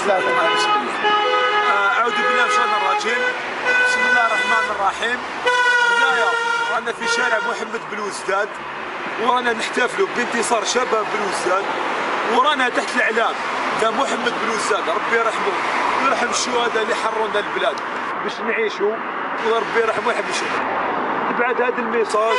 بسم الله. أعوذ بالله من الشيطان الرجيم. بسم الله الرحمن الرحيم. هنايا رانا في شارع محمد بلوزداد، ورانا نحتفلوا بانتصار شباب بلوزداد، ورانا تحت الإعلام تاع محمد بلوزداد، ربي يرحمه ويرحم الشهداء اللي حررونا البلاد باش نعيشوا، وربي يرحمه ويحب الشهداء. نبعث هذا الميساج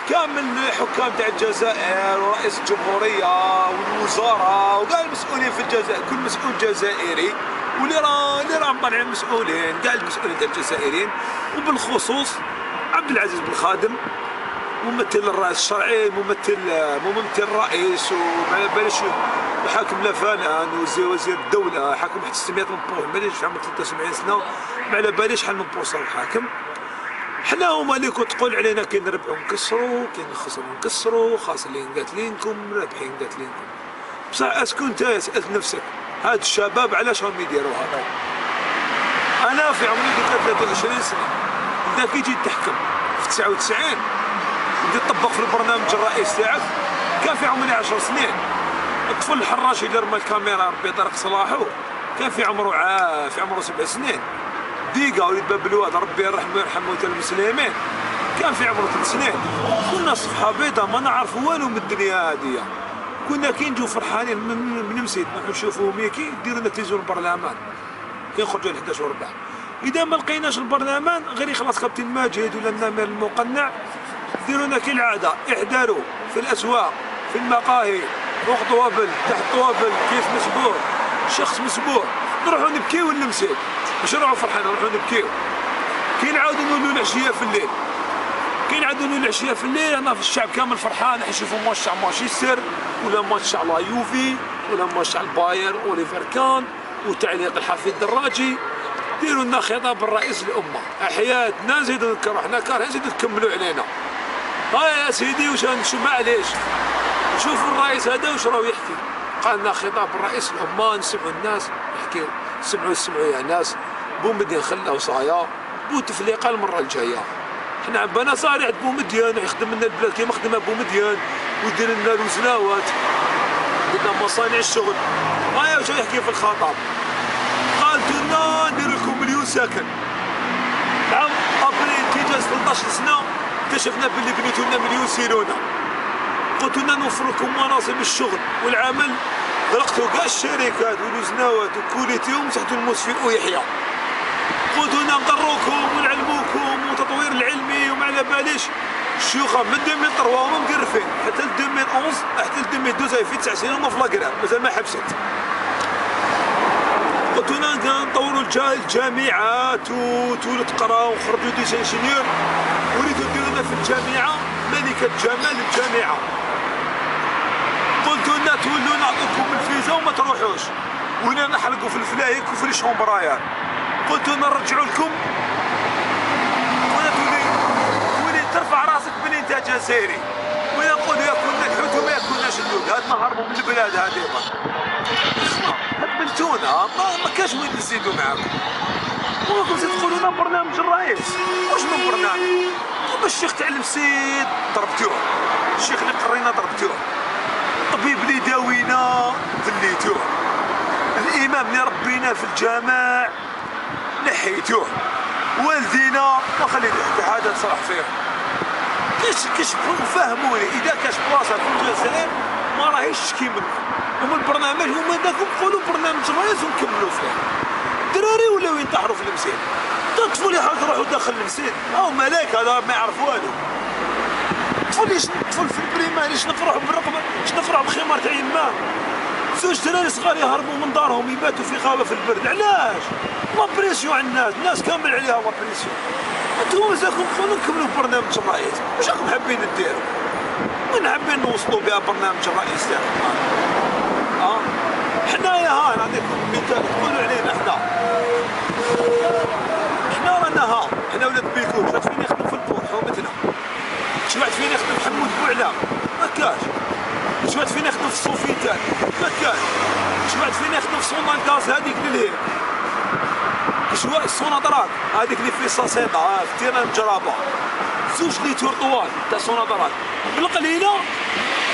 كامل الحكام تاع الجزائر ورئيس الجمهوريه والوزاره وكاع المسؤولين في الجزائر، كل مسؤول جزائري واللي راه مانع المسؤولين، كاع المسؤولين تاع الجزائريين، وبالخصوص عبد العزيز بن خادم ممثل الرئيس الشرعي، ممثل الرئيس، وما باليش الحاكم لافانان وزير الدوله، حاكم واحد 600 من بوه، ما باليش عمره 73 سنه، ما على باليش شحال من بوصه الحاكم. حنا هما اللي كنت تقول علينا كي نربحوا نكسروا، كي نخسروا نكسروا، خاسرين قاتلينكم، رابحين قاتلينكم. بصح اسكو نتا سالت نفسك هاد الشباب علاش راهم يديروا هذا؟ انا في عمري 23 سنه بدا كي جيت تحكم في 99 بديت تطبق في البرنامج الرئيس تاعك، كان في عمري 10 سنين. الطفل الحراش اللي رمى الكاميرا ربي طارق صلاحو كان في عمره 7 سنين. ديقا وليد باب الواد ربي يرحمه ويرحم موتى المسلمين كان في عمره 3 سنين. كنا صفحه بيضاء ما نعرفوا والو من الدنيا هاديه، كنا كي نجيو فرحانين من مسيد نروحو نشوفوهم كي يديروا لنا تلفزيون البرلمان كي نخرجوا ل 11 وربع. اذا ما لقيناش البرلمان غير يخلص كابتن ماجد ولا النمر المقنع ديروا لنا كالعاده احضروا في الاسواق في المقاهي فوق طوابل تحت طوابل كيف مسبوع شخص مسبوع، نروحوا نبكيو للمسيد مش نروحوا فرحانين نروحوا نبكيو. كي نعاودوا نولوا العشيه في الليل، انا في الشعب كامل فرحان يشوفوا ماتش تاع مانشستر ولا ماتش تاع لا يوفي ولا ماتش تاع الباير اوليفر كان وتعليق الحفيد الدراجي. ديروا لنا خطاب الرئيس الامه، حياتنا نزيدوا نكرهوا، حنا كارهين نزيدوا تكملوا علينا. ها يا سيدي واش معليش نشوفوا الرئيس هذا واش راهو يحكي. قال لنا خطاب الرئيس الامه، نسمعوا الناس يحكي، سمعوا يا ناس بومدين خلاو صايا بوتفليقه المره الجايه. حنا عبانا صالح بومدين يخدم لنا البلاد كيما خدمها بومدين ويدير لنا الوزناوات قدام مصانع الشغل. ها واش يحكي في الخطاب، قالت لنا ندير لكم مليون ساكن. نعم ابري كي جا 13 سنه اكتشفنا باللي بنيتوا لنا مليون سيرونا. قلت لنا نوفر لكم مناصب الشغل والعمل، غرقتوا كاع الشركات والوزناوات وكوليتيهم وسحتوا المسفي ويحيى. قلت لنا نقروكم ونعلموكم وتطوير العلمي وما على باليش. الشيوخه من 2003 هما مقرفين حتى ل 2011 حتى ل 2012 في 9 سنين هما في لاكراب مازال ما حبست. قلت لنا نطوروا الجامعات وتولوا تقراو وخرجوا دي انجينيور، وليتوا ديروا لنا في الجامعه ملكه جمال الجامعه. قلت لنا تولوا نعطوكم الفيزا وما تروحوش، ولا نحرقوا في الفلايك وفي الشومبرايات. قلت لنا نرجعوا لكم ولا تولي ترفع راسك بلي انت جزائري، ولا نقولوا ياكلنا الحوت وما ياكلناش اللود. هاد نهربوا من البلاد هذه هبلتونا، ما كاش وين نزيدوا معاكم. وراكم تقولوا لنا برنامج الرئيس، واش من برنامج؟ الشيخ تاع المسيد ضربتوه، الشيخ اللي قرينا ضربتوه، الطبيب اللي داوينا ذليتوه، الامام اللي ربينا في الجامع نحيتوه، والدينا ما خليتوه حتى حاجه تصرح فيه. كاش فهموني اذا كاش بلاصه في الجزائر ما راهيش تشكي منه، ومن البرنامج هما داكم قولوا برنامج الرئيس ونكملوا فيه. الدراري ولاو ينتحروا في المسيد، الطفل يحاول يروحوا داخل المسجد او ملاك هذا ما يعرف والو. طفل في البريماري نفرحوا بالرقبه، نفرحوا بخمار تاع يماه. زوج دراري صغار يهربوا من دارهم يباتوا في غابه في البرد، علاش؟ لا بريسيون على الناس كامل عليها لا بريسيون. انتم مازالكم تقولوا نكملوا برنامج الرئيس، واش راكم حابين ديروا؟ وين حابين نوصلوا بها برنامج الرئيس تاعكم؟ حنايا ها نعطيكم مثال تقولوا علينا حنا ولاد بيكون، شي واحد فينا يخدم في البور حومتنا، شي واحد فينا يخدم في حمود بوعلام ما كاش، شي واحد فينا يخدم في الصوفيتان ما كاش، شي واحد فينا يخدم في صونا الغاز هذيك للهير، شي واحد الصوناطرات هذيك اللي في ساسيطا في تيران جرابه، زوج ليتور طوال تاع صوناطرات بالقليله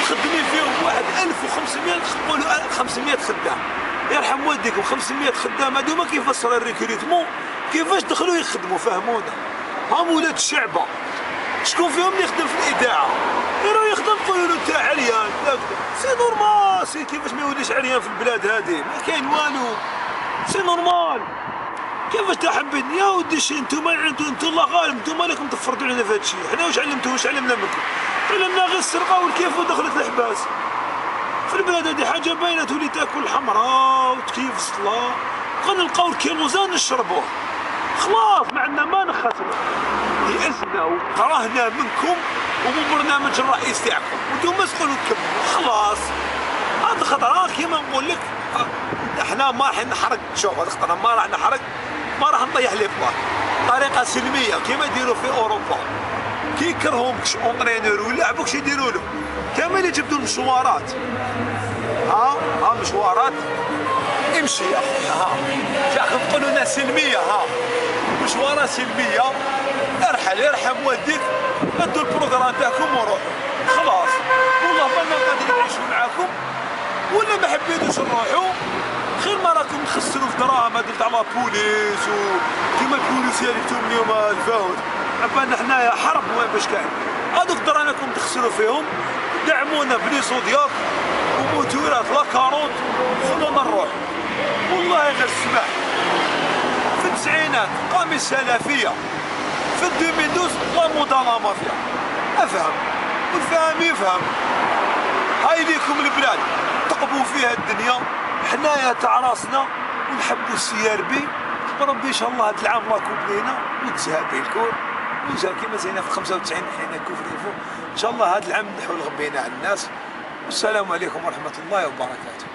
مخدمين فيهم واحد 1500 نقولوا 500 خدام. يرحم والديك ب 500 خدام هذوما كيفاش صار الريكروتمون، كيفاش دخلوا يخدموا فهمونا. هم ولاد الشعبه شكون فيهم اللي يخدم في الاذاعه؟ يروح يخدم قولوا له انت عريان، سي نورمال، سي كيفاش ما يوليش عريان في البلاد هذه؟ ما كاين والو، سي نورمال. كيفاش تحبين يا ودي شي انتوما الله غالب، انتوما راكم تفرضوا علينا في هذا الشيء، حنا واش علمتوا؟ واش علمنا منكم؟ علمنا غير السرقه والكيف ودخلت الحباس. في البلاد هذه حاجه باينه، تولي تاكل الحمراء وتكيف الصلاه، بقينا نلقاو الكيروزان نشربوه، خلاص ما عندنا ما نخسروا. يأسنا وكرهنا منكم ومن برنامج الرئيس تاعكم، وانتم مسؤولون تكملوا خلاص. هذه خطرة كيما نقول لك، احنا ما راح نحرق، شوف هذه خطرة، ما راح نحرق، ما راح نطيح لي بلاك، طريقة سلمية كيما يديروا في أوروبا. كي يكرهوك اونترينور ويلعبوك شو يديروا له؟ كامل يجبدوا المشوارات، ها مشوارات، امشي يا اخويا، جاكم تقولوا لنا سلمية، مشوارات سلمية، ارحل يرحم والديك، ادوا البروغرام تاعكم وروحوا خلاص. والله ما قادرين نعيشوا معاكم ولا ما حبيتوش نروحوا، خير ما راكم تخسروا في دراهم هذوك تاع لا بوليس وكيما البوليس اللي جبتوهم اليوم الفاوت، عبالنا حنايا حرب وين باش كاين، هذوك دراهم راكم تخسروا فيهم. دعمونا بلي صودياك وموتورات لا كاروت، خلونا نروح. والله غير السماح في التسعينات قام سلفيه، في 2012 لا مظاهرة مافيا. افهم والفاهم يفهم. هاي ليكم البلاد تقبوا فيها الدنيا، حنايا تاع راسنا ونحبوا السيار بي، وربي ان شاء الله هذا العام راكم بلينا وتزهى به الكور، وزهى كيما زينا في 95 حين كفر ان شاء الله هذا العام نحو الغبينا على الناس. والسلام عليكم ورحمه الله وبركاته.